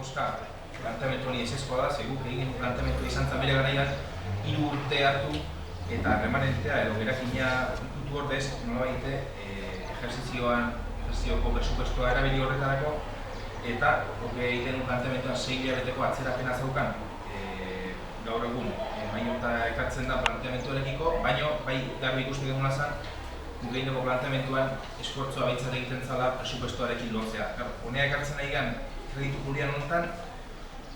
boska planteamendu honi ezezkoa da, guk egin planteamendu izan zen bere garaian 3 urte hartu eta remanentea edo gerakina ikutu ordez, nolabait ejerzizioko presupuestoa erabili horretarako eta egiten planteamenduan 6 hilabeteko atzerapena zeukan gaur egun mailota ekartzen da planteamenduarekiko, baina bai garbi ikusten duguna zen guk egindako planteamenduan esfortzua baitzat egiten zala presupuestoarekin lortzea. Honea ekartzen nahi gan kreditu julian honetan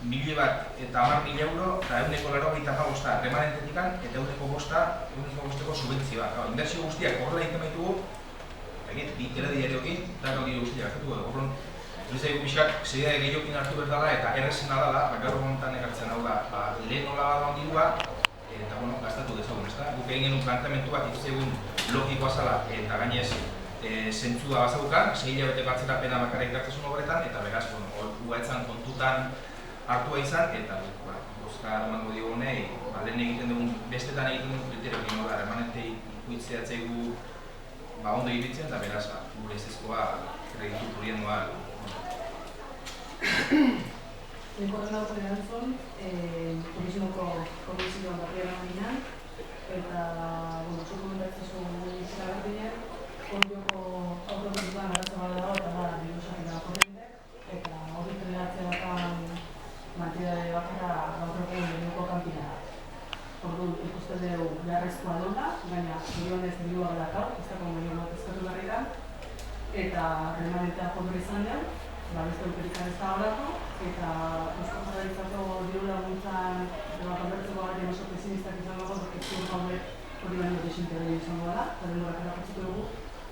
1.010.000 euro eta 185 remanentetikan eta 1.5 subentzioa. Inbertsio guztiak horrela egiten baitugu, bi telediariokin, eta gaudi guztiak hartuko dugu. Zaigu pixkak, zeidea gehiokin hartu berdala eta errezena dela, gaur honetan ekartzen hau da, lehen nola bada ondilua, eta gastatu dezagun, ezta? Guk egin genuen planteamendu bat ikustegun logikoa zala eta gainez zentzua bazaukan, 6 hilabeteko atzerapena bakarrik gartasun horretan, eta beraz, uaetzan kontutan hartua izan, eta bozka emango dio honei, lehen egiten dugun, bestetan egiten dugun kriterioekin nola, remanente ikuitzeatzeigu ondo iritzen, eta beraz, gure ezezkoa kreditu puriendoa. Horren hau erantzun, komisioan batean ginean, eta zuk komentatzen zuen kontioko autokontuan arazo bat dago eta da dirusakera korrientek, eta hori generatzea bakan mantidade bakarra gaur egun lehenko kanpina da. Orduan ikusten dugu beharrezkoa dela, baina milionez dirua gelakau, ez dago milion bat eskatu berri da, eta remanentea jodura izan dugu, beste aukerikan ez da horako, eta Eusko Jaurlaritzako diru laguntzan konbertzeko garrien oso pesimistak izango dago, ziur gaude hori baino desinterei izango da, eta denborak erakutsiko dugu.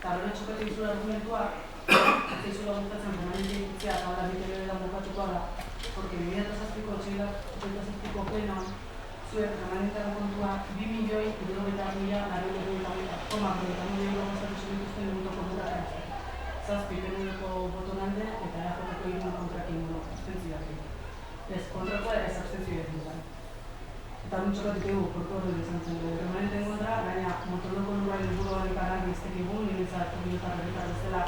Eta horrela txokatu izula argumentuak, ez izula guntatzen remanente ikutzea eta hala bite bere da bukatuko da, porque 2007ko plenan, zuek remanentearen kontua 2.070.000 euro gastatu zenituzten eguntoko burrak zazpi penudeko boton alde eta EAJ-ko irun kontrakin abstentzioak. Ez, kontrakoa ez abstentzioak dira. Eta txokatik dugu, portu hori izan zen remanenten kontra, gaina motorloko lurraren buruan ikarak iztek egun, niretzat hori eta herritar bezala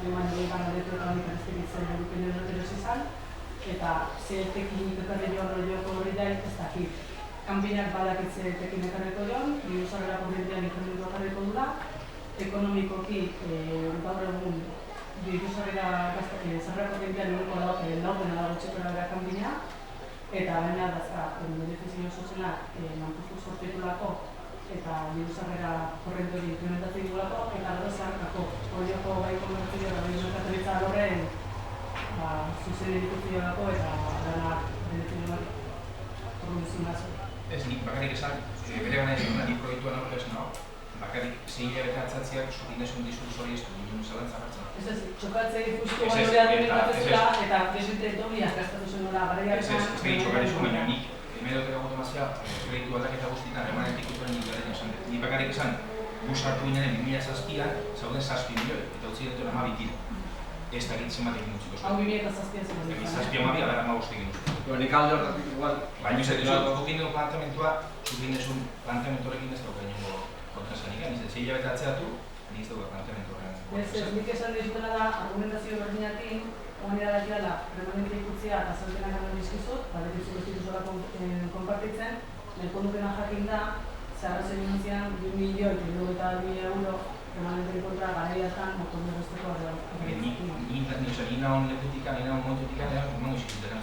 joan dira garetu eta honik iztek itzen eduken erosi izan, eta ze tekin ekarri joan horioko hori da ez dakit. Kanpinak badakitze tekin ekarriko joan, dirusarrera korrientean ikermentu ekarriko dula, ekonomikoki gaur egun dirusarrera korrientean eguneko laugena dago txekora bera kanpina, eta baina dazka benefizio soziala manpustu sortetulako eta dirusarrera korriente hori implementatzen dugulako, eta gero zeharkako horioko bai komertzio eta bai merkataritza alorren zuzen edikuzioako eta dana benefizio bat produzin batzu. Ez, nik bakarrik esan, bere gana ez nik proiektuan aurre esan hau, bakarrik 6 hilabete atzatziak zurindesun diskurso hori ez du nindun zalantza hartzen. Ez, txokatzei justu gaiore administratzea eta presidente Tobias gastatu zen nola garaiak esan. Ez egin txokarizu, baina nik emedotera gotomazia proiektu aldaketa guztietan remanentik ikutuen nik garen esan. Nik bakarrik esan, bus hartu ginen 2007an, zauden 7 milioi, eta utzi dutuen 12 kilo. Ez da egitzen bat egin utziko. Hau 2007an zen. 2007an gara 15 egin utziko. Nik alde horretik igual. Baina ez dut dukin dugu planteamentua, zukindezun planteamentu horrekin ez dauka inongo kontrasanik. Nizet, 6 hilabete atzeratu, niz dauka planteamentu horrekin. Ez, nik esan dizutena da, argumentazio berdinakin, honera dakiala, remanente ikutzea eta zaltenak gano dizkizut, badetizu bestituzora konpartitzen, nahiko nukena jakin da, zeharrazen inozian, 2.070.000 euro remanente kontra garaiatan motorne besteko Ni naun lekutikan, ni naun montuetikan, emango izkutera.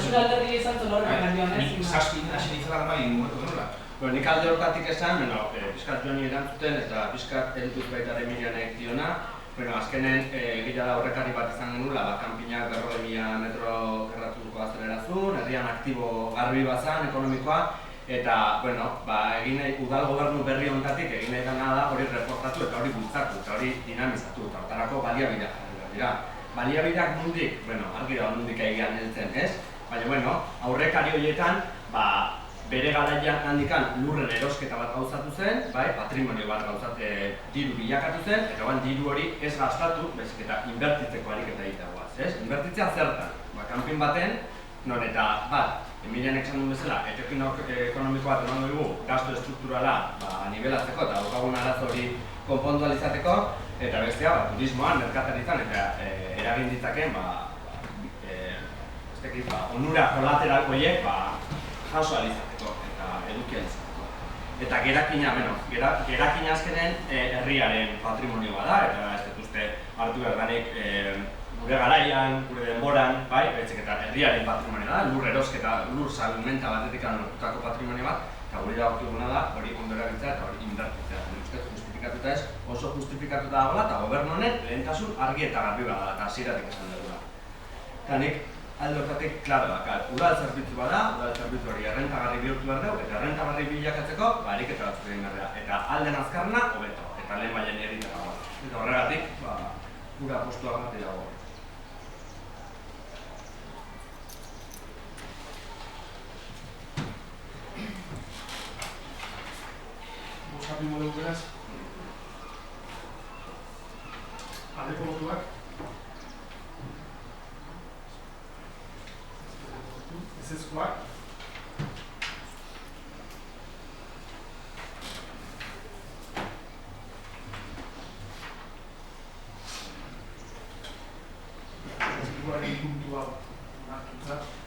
Zura alderri izan zuen horrek gandioan, ez? Nik zazpin hasi ditzala almai inguruko denola. Nik alde horretatik esan, pizkat joan erantzuten eta pizkat edituz baita Emilianek diona. Azkenen gira da horrekarri bat izan genula, kanpinak 40.000 metro karratuko azelerazun, herrian aktibo garbi bazan, ekonomikoa, eta, udal gobernu berri honetatik egin nahi dena da hori reportatu eta hori bultzatu eta hori dinamizatu eta hortarako baliabideak jarri dira. Baliabideak nondik, argi da nondik egian heltzen, ez? Baina, aurrekari horietan, bere garaian handikan lurren erosketa bat gauzatu zen, patrimonio bat diru bilakatu zen, eta diru hori ez gastatu, baizik eta inbertitzeko ariketa egiteagoaz, ez? Inbertitzea zertan, kanpin baten, non eta Emilianek esan duen bezala, etekin ekonomiko bat emango dugu gasto estrukturala nivelatzeko eta daukagun arazo hori konpondu alizateko, eta bestea turismoan, merkataritzan eta eragin ditzaken ez dakit, onura kolateral horiek jaso alizateko eta eduki alizateko. Eta gerakina azkenen herriaren patrimonioa da, eta ez dut uste hartu behar danik gure garaian, gure denboran, baizik eta herriaren patrimonioa da, lur erosketa, lur salmenta batetik lortutako patrimonio bat, eta gure dagokiguna da hori ondo erabiltzea eta hori indartitzea. Ustez justifikatuta ez, oso justifikatuta dagoela eta gobernu honen lehentasun argi eta garbi bada eta hasieratik esan dugula. Eta nik alde horretatik klaro dakar, udal zerbitzu bada, udal zerbitzu hori errentagarri bihurtu behar dugu, eta errentagarri bilakatzeko ariketa batzuk egin behar dira. Eta alden azkarna, hobeto, eta lehen bailen egitera dago. Eta horregatik, gura postua bat dago. Bozkatu modelu beraz. Aldeko botuak. Ezezkoak. Ezezkoaren puntua martuta.